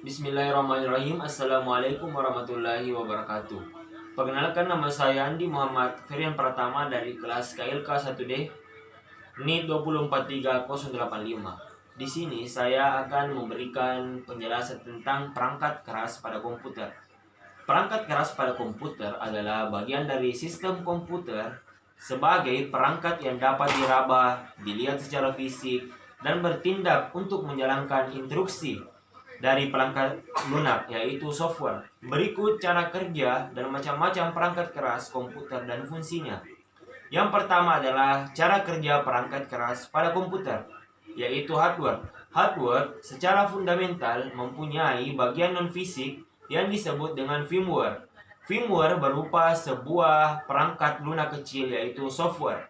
Bismillahirrahmanirrahim. Assalamualaikum warahmatullahi wabarakatuh. Perkenalkan, nama saya Andi Muhammad Ferian Pratama dari kelas KLK 1D NIT 2430085. Di sini saya akan memberikan penjelasan tentang perangkat keras pada komputer. Perangkat keras pada komputer adalah bagian dari sistem komputer sebagai perangkat yang dapat diraba, dilihat secara fisik, dan bertindak untuk menjalankan instruksi dari perangkat lunak, yaitu software. Berikut cara kerja dan macam-macam perangkat keras komputer dan fungsinya. Yang pertama adalah cara kerja perangkat keras pada komputer, yaitu hardware. Hardware secara fundamental mempunyai bagian non-fisik yang disebut dengan firmware. Firmware berupa sebuah perangkat lunak kecil, yaitu software.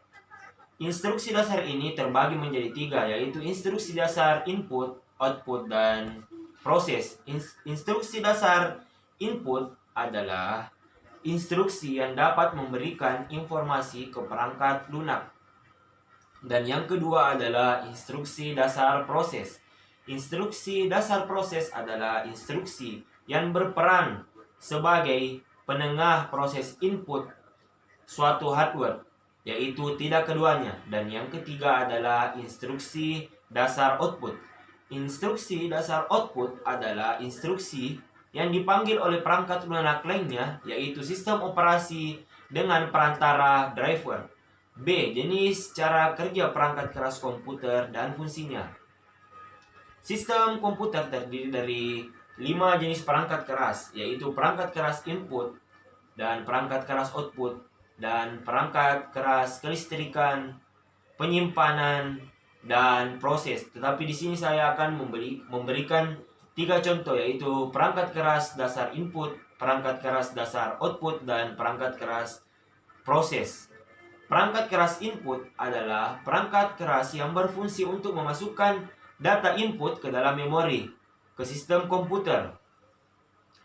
Instruksi dasar ini terbagi menjadi tiga, yaitu instruksi dasar input, output, dan proses. Instruksi dasar input adalah instruksi yang dapat memberikan informasi ke perangkat lunak. Dan yang kedua adalah instruksi dasar proses. Instruksi dasar proses adalah instruksi yang berperan sebagai penengah proses input suatu hardware, yaitu tidak keduanya. Dan yang ketiga adalah instruksi dasar output. Instruksi dasar output adalah instruksi yang dipanggil oleh perangkat lunak lainnya, yaitu sistem operasi dengan perantara driver. B. Jenis cara kerja perangkat keras komputer dan fungsinya. Sistem komputer terdiri dari 5 jenis perangkat keras, yaitu perangkat keras input, dan perangkat keras output, dan perangkat keras kelistrikan, penyimpanan, dan proses. Tetapi di sini saya akan memberikan 3 contoh, yaitu perangkat keras dasar input, perangkat keras dasar output, dan perangkat keras proses. Perangkat keras input adalah perangkat keras yang berfungsi untuk memasukkan data input ke dalam memori ke sistem komputer.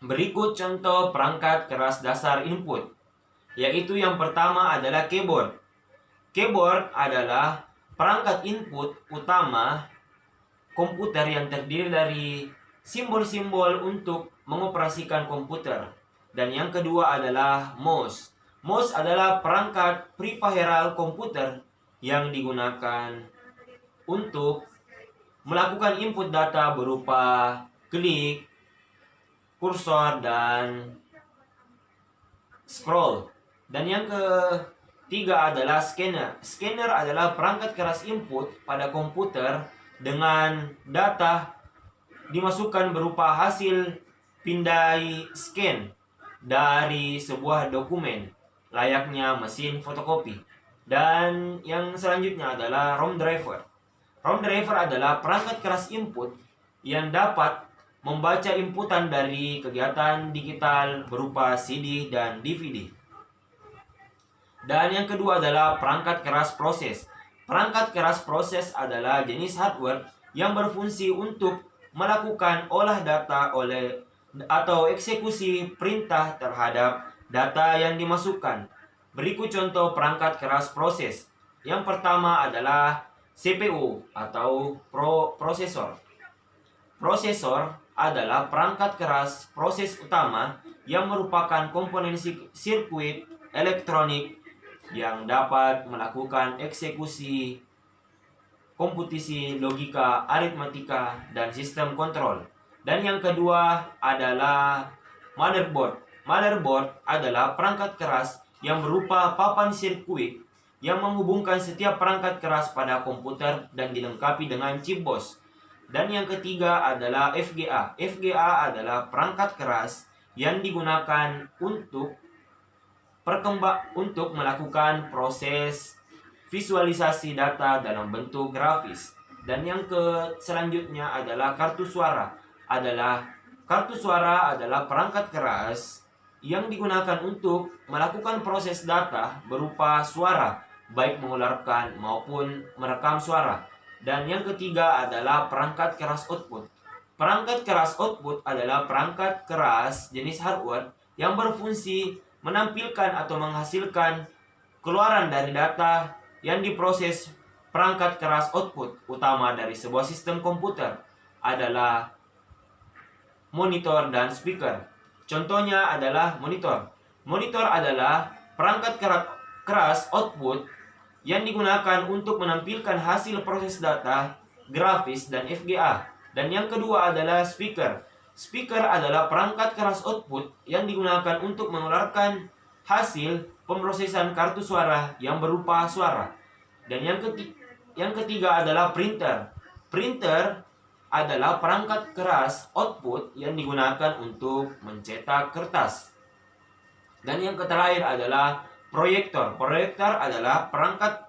Berikut contoh perangkat keras dasar input, yaitu yang pertama adalah keyboard. Keyboard adalah perangkat input utama komputer yang terdiri dari simbol-simbol untuk mengoperasikan komputer. Dan yang kedua adalah mouse. Mouse adalah perangkat peripheral komputer yang digunakan untuk melakukan input data berupa klik, kursor, dan scroll. Dan yang ketiga adalah scanner. Scanner adalah perangkat keras input pada komputer dengan data dimasukkan berupa hasil pindai scan dari sebuah dokumen, layaknya mesin fotokopi. Dan yang selanjutnya adalah ROM driver. ROM driver adalah perangkat keras input yang dapat membaca inputan dari kegiatan digital berupa CD dan DVD. Dan yang kedua adalah perangkat keras proses. Perangkat keras proses adalah jenis hardware yang berfungsi untuk melakukan olah data atau eksekusi perintah terhadap data yang dimasukkan. Berikut contoh perangkat keras proses. Yang pertama adalah CPU atau prosesor. Prosesor adalah perangkat keras proses utama yang merupakan komponen sirkuit elektronik yang dapat melakukan eksekusi komputasi logika, aritmatika, dan sistem kontrol. Dan yang kedua adalah motherboard. Motherboard adalah perangkat keras yang berupa papan sirkuit yang menghubungkan setiap perangkat keras pada komputer dan dilengkapi dengan chip BOS. Dan yang ketiga adalah FGA. FGA adalah perangkat keras yang digunakan untuk melakukan proses visualisasi data dalam bentuk grafis. Dan yang selanjutnya adalah kartu suara. Kartu suara adalah perangkat keras yang digunakan untuk melakukan proses data berupa suara, baik mengeluarkan maupun merekam suara. Dan yang ketiga adalah perangkat keras output. Perangkat keras output adalah perangkat keras jenis hardware yang berfungsi menampilkan atau menghasilkan keluaran dari data yang diproses. Perangkat keras output utama dari sebuah sistem komputer adalah monitor, dan speaker. Contohnya adalah monitor. Monitor adalah perangkat keras output yang digunakan untuk menampilkan hasil proses data, grafis, dan FGA. Dan yang kedua adalah speaker. Speaker adalah perangkat keras output yang digunakan untuk mengeluarkan hasil pemrosesan kartu suara yang berupa suara. Dan yang ketiga adalah printer. Printer adalah perangkat keras output yang digunakan untuk mencetak kertas. Dan yang terakhir adalah proyektor. Proyektor adalah perangkat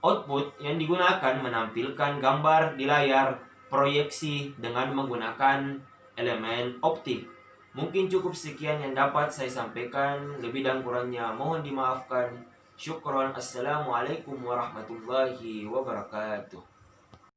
output yang digunakan menampilkan gambar di layar proyeksi dengan menggunakan elemen optik. Mungkin cukup sekian yang dapat saya sampaikan. Lebih dan kurangnya mohon dimaafkan. Syukron. Assalamualaikum warahmatullahi wabarakatuh.